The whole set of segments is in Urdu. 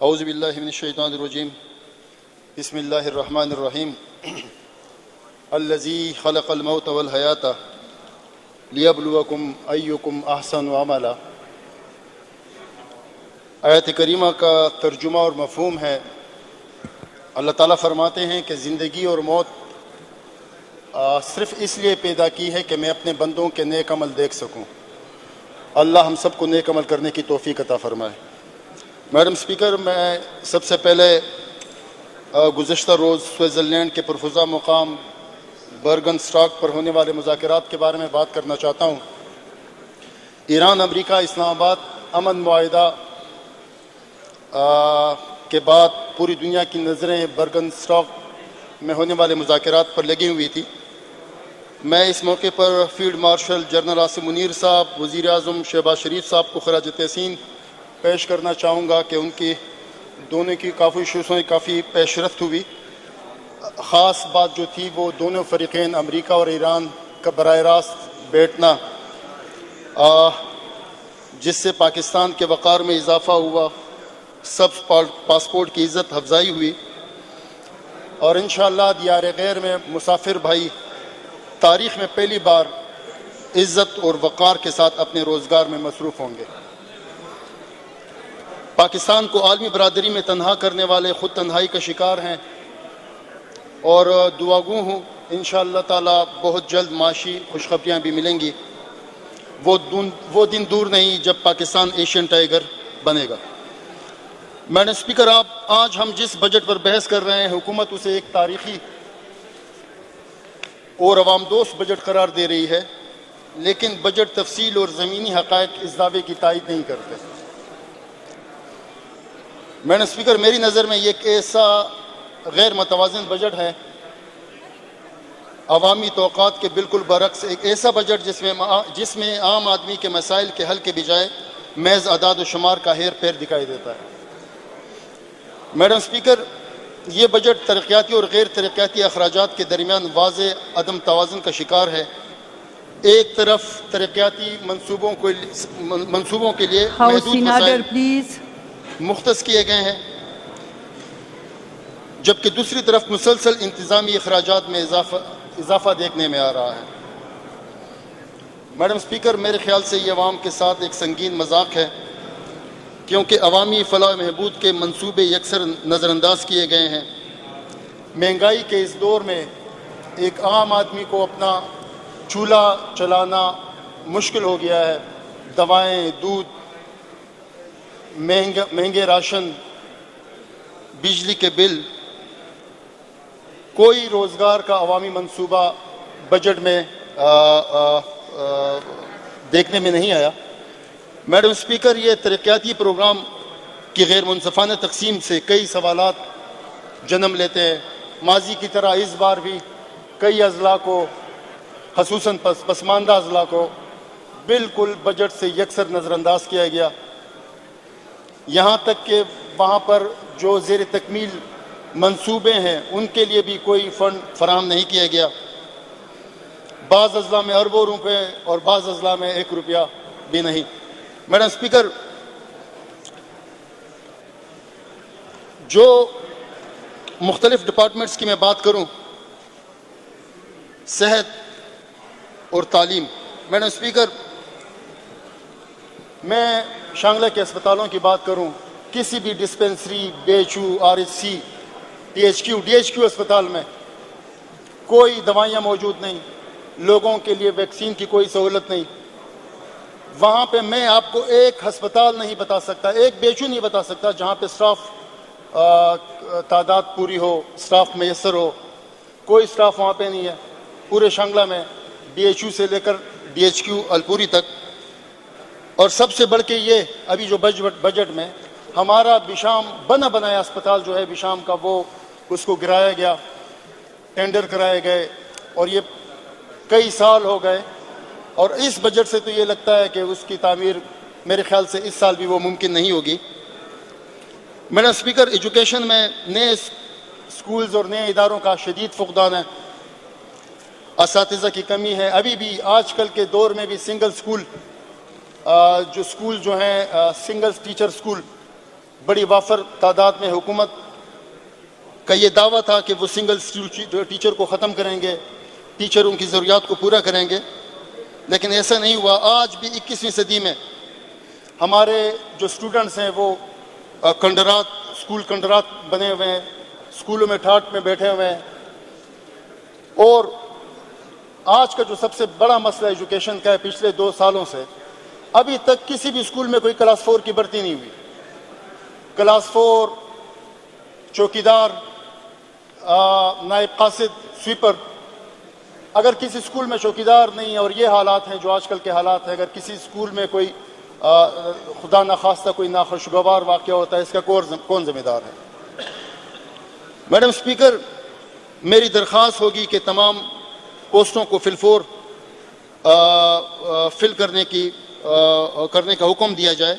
اعوذ باللہ من الشیطان الرجیم بسم اللہ الرحمن الرحیم الذی خلق الموت والحیات لیبلوکم ایکم احسن عملا۔ آیت کریمہ کا ترجمہ اور مفہوم ہے، اللہ تعالیٰ فرماتے ہیں کہ زندگی اور موت صرف اس لیے پیدا کی ہے کہ میں اپنے بندوں کے نیک عمل دیکھ سکوں۔ اللہ ہم سب کو نیک عمل کرنے کی توفیق عطا فرمائے۔ میڈم اسپیکر، میں سب سے پہلے گزشتہ روز سوئٹزرلینڈ کے پرفضا مقام برگن اسٹاک پر ہونے والے مذاکرات کے بارے میں بات کرنا چاہتا ہوں۔ ایران، امریکہ، اسلام آباد امن معاہدہ کے بعد پوری دنیا کی نظریں برگن اسٹاک میں ہونے والے مذاکرات پر لگی ہوئی تھی۔ میں اس موقع پر field marshal general Asim Munir صاحب، وزیر اعظم شہباز شریف صاحب کو خراج تحسین پیش کرنا چاہوں گا کہ ان کی دونوں کی کافی ایشوز میں کافی پیش رفت ہوئی۔ خاص بات جو تھی وہ دونوں فریقین امریکہ اور ایران کا براہ راست بیٹھنا، جس سے پاکستان کے وقار میں اضافہ ہوا، سب پاسپورٹ کی عزت افزائی ہوئی، اور انشاءاللہ دیار غیر میں مسافر بھائی تاریخ میں پہلی بار عزت اور وقار کے ساتھ اپنے روزگار میں مصروف ہوں گے۔ پاکستان کو عالمی برادری میں تنہا کرنے والے خود تنہائی کا شکار ہیں، اور دعا گو ہوں انشاءاللہ تعالی بہت جلد معاشی خوشخبریاں بھی ملیں گی۔ وہ دن دور نہیں جب پاکستان ایشین ٹائیگر بنے گا۔ میڈم اسپیکر، آج ہم جس بجٹ پر بحث کر رہے ہیں، حکومت اسے ایک تاریخی اور عوام دوست بجٹ قرار دے رہی ہے، لیکن بجٹ تفصیل اور زمینی حقائق اس دعوے کی تائید نہیں کرتے۔ میڈم اسپیکر، میری نظر میں یہ ایک ایسا غیر متوازن بجٹ ہے، عوامی توقعات کے بالکل برعکس ایک ایسا بجٹ جس میں عام آدمی کے مسائل کے حل کے بجائے محض اعداد و شمار کا ہیر پھیر دکھائی دیتا ہے۔ میڈم اسپیکر، یہ بجٹ ترقیاتی اور غیر ترقیاتی اخراجات کے درمیان واضح عدم توازن کا شکار ہے۔ ایک طرف ترقیاتی منصوبوں کے لیے محدود وسائل مختص کیے گئے ہیں، جبکہ دوسری طرف مسلسل انتظامی اخراجات میں اضافہ دیکھنے میں آ رہا ہے۔ میڈم اسپیکر، میرے خیال سے یہ عوام کے ساتھ ایک سنگین مذاق ہے، کیونکہ عوامی فلاح و بہبود کے منصوبے یکسر نظر انداز کیے گئے ہیں۔ مہنگائی کے اس دور میں ایک عام آدمی کو اپنا چولہا چلانا مشکل ہو گیا ہے۔ دوائیں، دودھ، مہنگے راشن، بجلی کے بل، کوئی روزگار کا عوامی منصوبہ بجٹ میں دیکھنے میں نہیں آیا۔ میڈم اسپیکر، یہ ترقیاتی پروگرام کی غیر منصفانہ تقسیم سے کئی سوالات جنم لیتے ہیں۔ ماضی کی طرح اس بار بھی کئی اضلاع کو، خصوصاً پسماندہ اضلاع کو بالکل بجٹ سے یکسر نظر انداز کیا گیا، یہاں تک کہ وہاں پر جو زیر تکمیل منصوبے ہیں ان کے لیے بھی کوئی فنڈ فراہم نہیں کیا گیا۔ بعض اضلاع میں اربوں روپے اور بعض اضلاع میں 1 روپیہ بھی نہیں۔ میڈم اسپیکر، جو مختلف ڈپارٹمنٹس کی میں بات کروں، صحت اور تعلیم، میڈم اسپیکر، میں شانگلہ کے اسپتالوں کی بات کروں، کسی بھی dispensary, B H U, R H C, D H Q اسپتال میں کوئی دوائیاں موجود نہیں، لوگوں کے لیے ویکسین کی کوئی سہولت نہیں۔ وہاں پہ میں آپ کو ایک ہسپتال نہیں بتا سکتا، ایک بی ایچ یو نہیں بتا سکتا جہاں پہ اسٹاف تعداد پوری ہو، اسٹاف میسر ہو۔ کوئی اسٹاف وہاں پہ نہیں ہے پورے شانگلہ میں، بی ایچ یو سے لے کر ڈی ایچ کیو الپوری تک۔ اور سب سے بڑھ کے یہ ابھی جو بجٹ میں ہمارا بشام بنا بنایا اسپتال جو ہے بشام کا، وہ اس کو گرایا گیا، ٹینڈر کرائے گئے، اور یہ کئی سال ہو گئے، اور اس بجٹ سے تو یہ لگتا ہے کہ اس کی تعمیر میرے خیال سے اس سال بھی وہ ممکن نہیں ہوگی۔ میڈم اسپیکر، ایجوکیشن میں نئے اسکولز اور نئے اداروں کا شدید فقدان ہے، اساتذہ کی کمی ہے۔ ابھی بھی آج کل کے دور میں بھی سنگل اسکول جو ہیں سنگل ٹیچر اسکول بڑی وافر تعداد میں حکومت کا یہ دعویٰ تھا کہ وہ سنگل ٹیچر کو ختم کریں گے، ٹیچروں کی ضروریات کو پورا کریں گے، لیکن ایسا نہیں ہوا۔ آج بھی 21ویں صدی میں ہمارے جو اسٹوڈنٹس ہیں وہ اسکول کنڈرات بنے ہوئے ہیں، اسکولوں میں ٹھاٹ میں بیٹھے ہوئے ہیں، اور آج کا جو سب سے بڑا مسئلہ ایجوکیشن کا ہے، پچھلے 2 سالوں سے ابھی تک کسی بھی اسکول میں کوئی کلاس 4 کی بھرتی نہیں ہوئی۔ کلاس 4 چوکیدار، نائب قاصد، سویپر، اگر کسی اسکول میں چوکیدار نہیں ہے، اور یہ حالات ہیں جو آج کل کے حالات ہیں، اگر کسی اسکول میں کوئی خدا نخواستہ کوئی ناخوشگوار واقعہ ہوتا ہے، اس کا کون ذمہ دار ہے؟ میڈم اسپیکر، میری درخواست ہوگی کہ تمام پوسٹوں کو فل کرنے کا حکم دیا جائے۔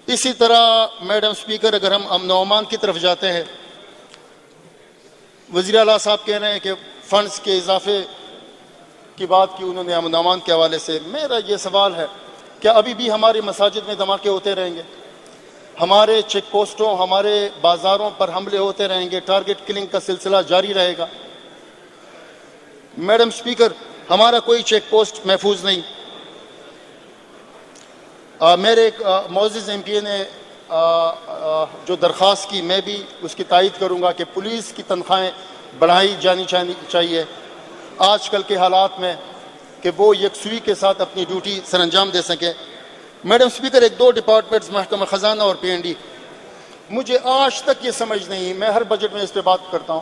اسی طرح میڈم اسپیکر، اگر ہم امن و امان کی طرف جاتے ہیں، وزیر اعلیٰ صاحب کہہ رہے ہیں کہ فنڈز کے اضافے کی بات کی انہوں نے امن و امان کے حوالے سے۔ میرا یہ سوال ہے، کیا ابھی بھی ہماری مساجد میں دھماکے ہوتے رہیں گے؟ ہمارے چیک پوسٹوں، ہمارے بازاروں پر حملے ہوتے رہیں گے؟ ٹارگٹ کلنگ کا سلسلہ جاری رہے گا؟ میڈم اسپیکر، ہمارا کوئی چیک پوسٹ محفوظ نہیں۔ میرے ایک معزز ایم پی اے نے جو درخواست کی، میں بھی اس کی تائید کروں گا کہ پولیس کی تنخواہیں بڑھائی جانی چاہیے آج کل کے حالات میں، کہ وہ یکسوئی کے ساتھ اپنی ڈیوٹی سر انجام دے سکیں۔ میڈم اسپیکر، 2 ڈپارٹمنٹس، محکمہ خزانہ اور PND، مجھے آج تک یہ سمجھ نہیں، میں ہر بجٹ میں اس پہ بات کرتا ہوں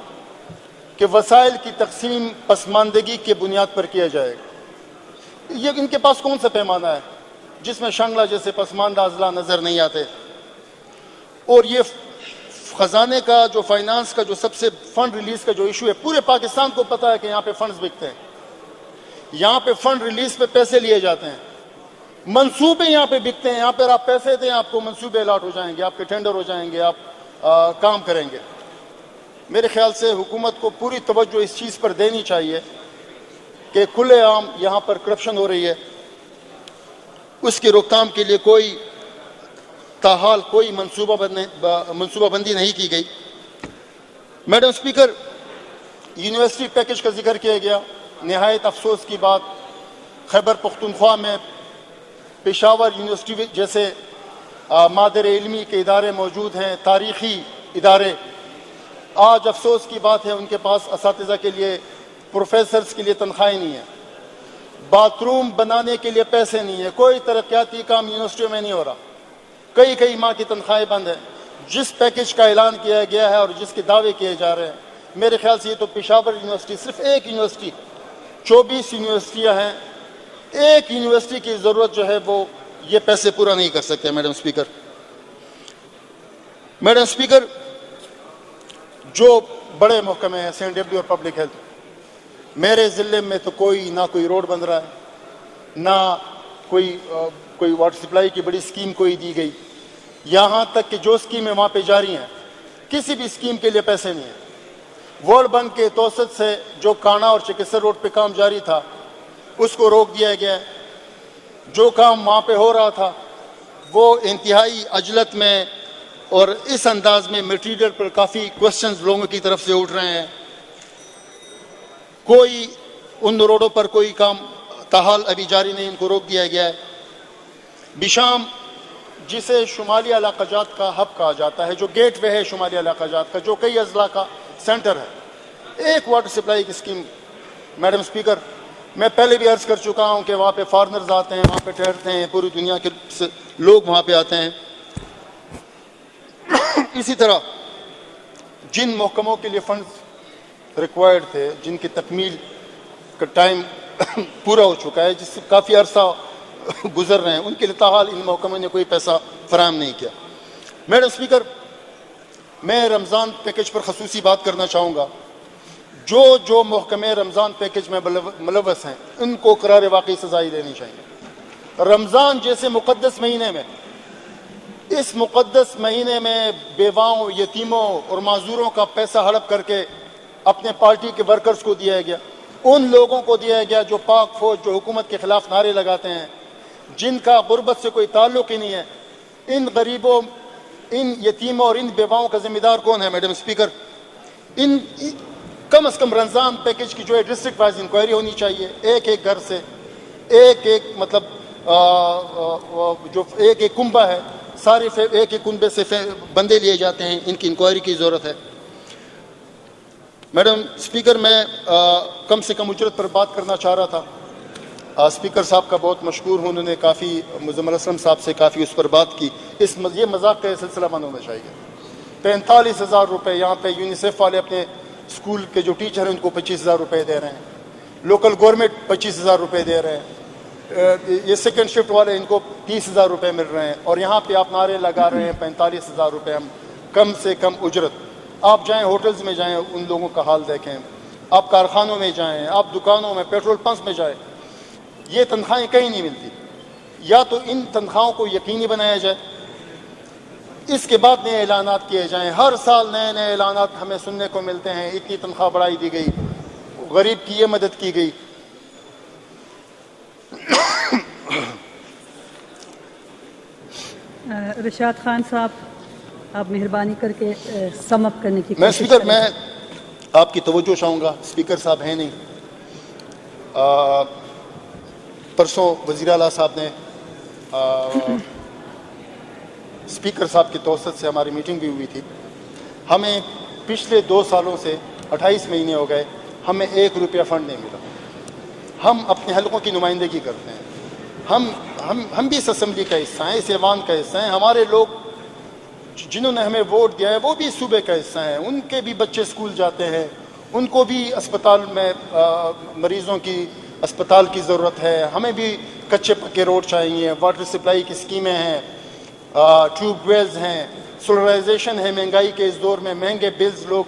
کہ وسائل کی تقسیم پسماندگی کے بنیاد پر کیا جائے گا۔ یہ ان کے پاس کون سا پیمانہ ہے جس میں شنگلہ جیسے پسماندہ اضلاع نظر نہیں آتے؟ اور یہ خزانے کا جو فائنانس کا جو سب سے فنڈ ریلیز کا جو ایشو ہے، پورے پاکستان کو پتہ ہے کہ یہاں پہ فنڈز بکتے ہیں، یہاں پہ فنڈ ریلیز پہ پیسے لیے جاتے ہیں، منصوبے یہاں پہ بکتے ہیں، یہاں پر آپ پیسے دیں، آپ کو منصوبے الاٹ ہو جائیں گے، آپ کے ٹینڈر ہو جائیں گے، آپ کام کریں گے۔ میرے خیال سے حکومت کو پوری توجہ اس چیز پر دینی چاہیے کہ کھلے عام یہاں پر کرپشن ہو رہی ہے، اس کی روک تھام کے لیے کوئی تاحال کوئی منصوبہ بندی نہیں کی گئی۔ میڈم اسپیکر، یونیورسٹی پیکج کا ذکر کیا گیا، نہایت افسوس کی بات، خیبر پختونخوا میں پشاور یونیورسٹی جیسے مادر علمی کے ادارے موجود ہیں، تاریخی ادارے، آج افسوس کی بات ہے ان کے پاس اساتذہ کے لیے، پروفیسرز کے لیے تنخواہیں نہیں ہیں، باتھ روم بنانے کے لیے پیسے نہیں ہیں، کوئی ترقیاتی کام یونیورسٹیوں میں نہیں ہو رہا، کئی ماہ کی تنخواہیں بند ہیں۔ جس پیکج کا اعلان کیا گیا ہے اور جس کے دعوے کیے جا رہے ہیں، میرے خیال سے یہ تو پشاور یونیورسٹی، صرف ایک یونیورسٹی، 24 یونیورسٹیاں ہیں، ایک یونیورسٹی کی ضرورت جو ہے وہ یہ پیسے پورا نہیں کر سکتے۔ میڈم اسپیکر، جو بڑے محکمے ہیں، CNW اور پبلک ہیلتھ، میرے ضلع میں تو نہ کوئی روڈ بن رہا ہے، نہ کوئی واٹر سپلائی کی بڑی اسکیم کوئی دی گئی، یہاں تک کہ جو اسکیمیں وہاں پہ جاری ہیں، کسی بھی اسکیم کے لیے پیسے نہیں ہیں۔ ورلڈ بینک کے توسط سے جو کانا اور چکسر روڈ پہ کام جاری تھا، اس کو روک دیا گیا ہے۔ جو کام وہاں پہ ہو رہا تھا وہ انتہائی عجلت میں اور اس انداز میں میٹیریل پر کافی کوسچنز لوگوں کی طرف سے اٹھ رہے ہیں۔ کوئی ان روڈوں پر کوئی کام تاحال ابھی جاری نہیں، ان کو روک دیا گیا ہے۔ بشام، جسے شمالی علاقہ جات کا ہب کہا جاتا ہے، جو گیٹ وے ہے شمالی علاقہ جات کا، جو کئی اضلاع کا سینٹر ہے، ایک واٹر سپلائی کی اسکیم۔ میڈم اسپیکر، میں پہلے بھی عرض کر چکا ہوں کہ وہاں پہ فارنرز آتے ہیں، وہاں پہ ٹھہرتے ہیں، پوری دنیا کے لوگ وہاں پہ آتے ہیں۔ اسی طرح جن محکموں کے لیے فنڈز ریکوائرڈ تھے، جن کی تکمیل کا ٹائم پورا ہو چکا ہے، جس سے کافی عرصہ گزر رہے ہیں، ان کے لیے تاحال ان محکموں نے کوئی پیسہ فراہم نہیں کیا۔ میڈم اسپیکر، میں رمضان پیکج پر خصوصی بات کرنا چاہوں گا۔ جو محکمے رمضان پیکج میں ملوث ہیں، ان کو قرار واقعی سزائی دینی چاہیے۔ رمضان جیسے مقدس مہینے میں، اس مقدس مہینے میں بیواؤں، یتیموں اور معذوروں کا پیسہ ہڑپ کر کے اپنے پارٹی کے ورکرز کو دیا گیا، ان لوگوں کو دیا گیا جو پاک فوج، جو حکومت کے خلاف نعرے لگاتے ہیں، جن کا غربت سے کوئی تعلق ہی نہیں ہے۔ ان غریبوں ان یتیموں اور ان بیواؤں کا ذمہ دار کون ہے میڈم اسپیکر؟ ان کم از کم رمضان پیکج کی جو ہے ڈسٹرکٹ وائز انکوائری ہونی چاہیے. ایک ایک گھر سے ایک مطلب جو ایک کنبہ ہے, سارے ایک کنبے سے بندے لیے جاتے ہیں, ان کی انکوائری کی ضرورت ہے. میڈم اسپیکر, میں کم سے کم اجرت پر بات کرنا چاہ رہا تھا. اسپیکر صاحب کا بہت مشکور ہوں, انہوں نے کافی مزمل اسلم صاحب سے کافی اس پر بات کی. یہ مذاق کا سلسلہ بند ہونا چاہیے. 45,000 روپے یہاں پہ یونیسیف والے اپنے اسکول کے جو ٹیچر ہیں ان کو 25,000 روپے دے رہے ہیں. لوکل گورنمنٹ 25,000 روپے دے رہے ہیں. یہ سیکنڈ شفٹ والے ان کو 30,000 روپے مل رہے ہیں. اور یہاں پہ آپ نعرے لگا رہے ہیں 45,000 روپے ہم کم سے کم اجرت. آپ جائیں ہوٹلز میں جائیں, ان لوگوں کا حال دیکھیں. آپ کارخانوں میں جائیں, آپ دکانوں میں, پیٹرول پمپس میں جائیں, یہ تنخواہیں کہیں نہیں ملتی. یا تو ان تنخواہوں کو یقینی بنایا جائے, اس کے بعد نئے اعلانات کیے جائیں. ہر سال نئے نئے اعلانات ہمیں سننے کو ملتے ہیں. اتنی تنخواہ بڑھائی دی گئی, غریب کی یہ مدد کی گئی. رشاد خان صاحب, آپ مہربانی کر کے سم اپ کرنے کی کوشش کریں. میں آپ کی توجہ چاہوں گا, اسپیکر صاحب ہیں نہیں. پرسوں وزیر اعلیٰ صاحب نے اسپیکر صاحب کی توسط سے ہماری میٹنگ بھی ہوئی تھی. ہمیں پچھلے 2 سالوں سے 28 مہینے ہو گئے, ہمیں 1 روپیہ فنڈ نہیں ملا. ہم اپنے حلقوں کی نمائندگی کرتے ہیں. ہم بھی اس اسمبلی کا حصہ ہیں, اس ایوان کا حصہ ہیں. ہمارے لوگ جنہوں نے ہمیں ووٹ دیا ہے وہ بھی صوبے کا حصہ ہیں. ان کے بھی بچے اسکول جاتے ہیں, ان کو بھی اسپتال میں مریضوں کی اسپتال کی ضرورت ہے. ہمیں بھی کچے پکے روڈ چاہیے, واٹر سپلائی کی اسکیمیں ہیں, ٹیوب ویلز ہیں, سولرائزیشن ہے. مہنگائی کے اس دور میں مہنگے بلز لوگ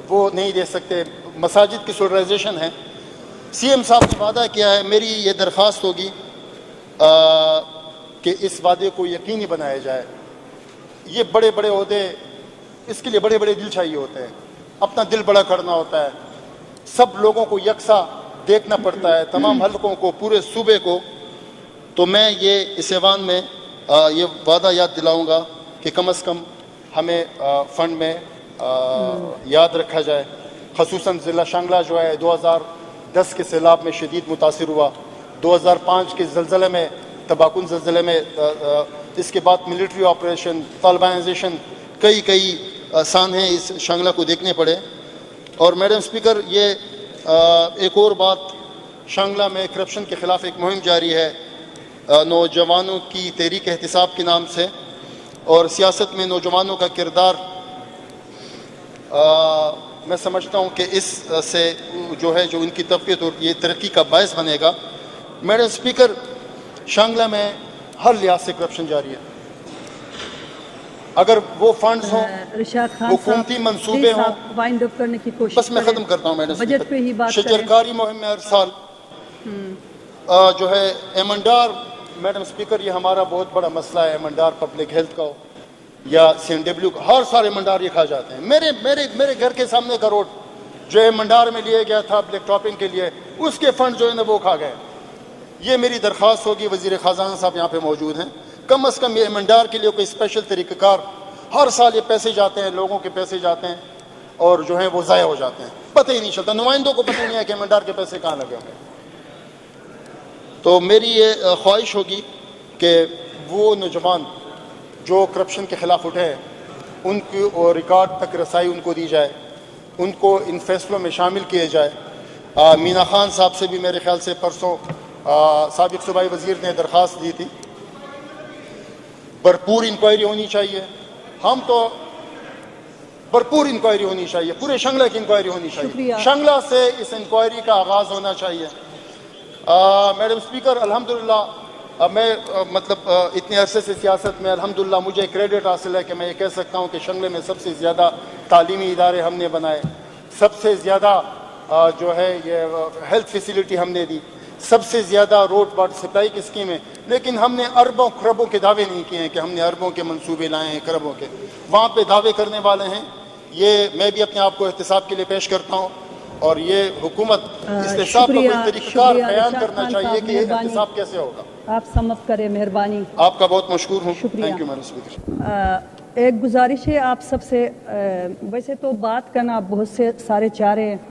وہ نہیں دے سکتے. مساجد کی سولرائزیشن ہے. سی ایم صاحب نے وعدہ کیا ہے, میری یہ درخواست ہوگی کہ اس وعدے کو یقینی بنایا جائے. یہ بڑے بڑے عہدے, اس کے لیے بڑے بڑے دل چاہیے ہوتے ہیں, اپنا دل بڑا کرنا ہوتا ہے. سب لوگوں کو یکساں دیکھنا پڑتا ہے, تمام حلقوں کو, پورے صوبے کو. تو میں یہ اس ایوان میں یہ وعدہ یاد دلاؤں گا کہ کم از کم ہمیں فنڈ میں یاد رکھا جائے. خصوصاً ضلع شانگلہ جو ہے 2010 کے سیلاب میں شدید متاثر ہوا, 2005 کے زلزلے میں, تباکن زلزلے میں, اس کے بعد ملٹری آپریشن, طالبانائزیشن, کئی سانحے اس شانگلہ کو دیکھنے پڑے. اور میڈم اسپیکر, یہ ایک اور بات, شانگلہ میں کرپشن کے خلاف ایک مہم جاری ہے نوجوانوں کی تحریک احتساب کے نام سے. اور سیاست میں نوجوانوں کا کردار میں سمجھتا ہوں کہ اس سے جو ہے جو ان کی ترقیت اور یہ ترقی کا باعث بنے گا. میڈم اسپیکر, شانگلہ میں ہر لحاظ سے کرپشن جاری ہے. اگر وہ فنڈز ہوں, حکومتی منصوبے ہوں, وائنڈ اپ کرنے کی کوشش بس میں ختم کرتا ہوں میڈم بجٹ پہ ہی بات کریں. شجرکاری مہم میں ہر سال جو ہے ایمنڈار, میڈم اسپیکر یہ ہمارا بہت بڑا مسئلہ ہے. ایمنڈار پبلک ہیلتھ کا ہو یا CNW کا, ہر سال ایمنڈار یہ کھا جاتے ہیں. میرے گھر کے سامنے کا روڈ جو ایمنڈار میں لیے گیا تھا بلیک ٹاپنگ کے لیے, اس کے فنڈ جو ہے نا وہ کھا گئے. یہ میری درخواست ہوگی, وزیر خزانہ صاحب یہاں پہ موجود ہیں, کم از کم یہ ایمنڈار کے لیے کوئی اسپیشل طریقہ کار. ہر سال یہ پیسے جاتے ہیں, لوگوں کے پیسے جاتے ہیں اور جو ہیں وہ ضائع ہو جاتے ہیں, پتہ ہی نہیں چلتا. نمائندوں کو پتہ نہیں ہے کہ ایمنڈار کے پیسے کہاں لگے ہوں گے. تو میری یہ خواہش ہوگی کہ وہ نوجوان جو کرپشن کے خلاف اٹھے, ان کی ریکارڈ تک رسائی ان کو دی جائے, ان کو ان فیصلوں میں شامل کیے جائے. مینا خان صاحب سے بھی میرے خیال سے پرسوں سابق صوبائی وزیر نے درخواست دی تھی. بھرپور انکوائری ہونی چاہیے. ہم تو بھرپور انکوائری ہونی چاہیے, پورے شانگلہ کی انکوائری ہونی چاہیے. شانگلہ سے اس انکوائری کا آغاز ہونا چاہیے. میڈم اسپیکر, الحمدللہ میں مطلب اتنے عرصے سے سیاست میں الحمدللہ مجھے کریڈٹ حاصل ہے کہ میں یہ کہہ سکتا ہوں کہ شانگلہ میں سب سے زیادہ تعلیمی ادارے ہم نے بنائے, سب سے زیادہ جو ہے یہ ہیلتھ فیسیلٹی ہم نے دی, سب سے زیادہ روڈ واٹر سپلائی کی اسکیمیں. لیکن ہم نے اربوں خربوں کے دعوے نہیں کیے ہیں کہ ہم نے اربوں کے منصوبے لائے ہیں, خربوں کے. وہاں پہ دعوے کرنے والے ہیں. یہ میں بھی اپنے آپ کو احتساب کے لیے پیش کرتا ہوں, اور یہ حکومت احتساب کا کوئی طریقہ کار بیان کرنا چاہیے کہ یہ احتساب کیسے ہوگا. آپ سم اپ کریں, مہربانی. آپ کا بہت مشکور ہوں. Thank you madam speaker. ایک گزارش ہے آپ سب سے، ویسے تو بات کرنا آپ بہت سے سارے چاہ رہے ہیں